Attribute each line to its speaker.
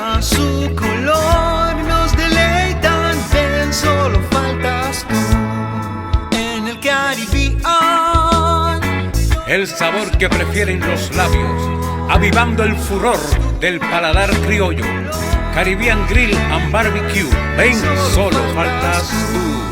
Speaker 1: a su color nos deleitan. Ven, solo faltas tú en el Caribbean.
Speaker 2: El sabor que prefieren los labios, avivando el furor del paladar criollo. Caribbean Grill and Barbecue. Ven, solo faltas tú.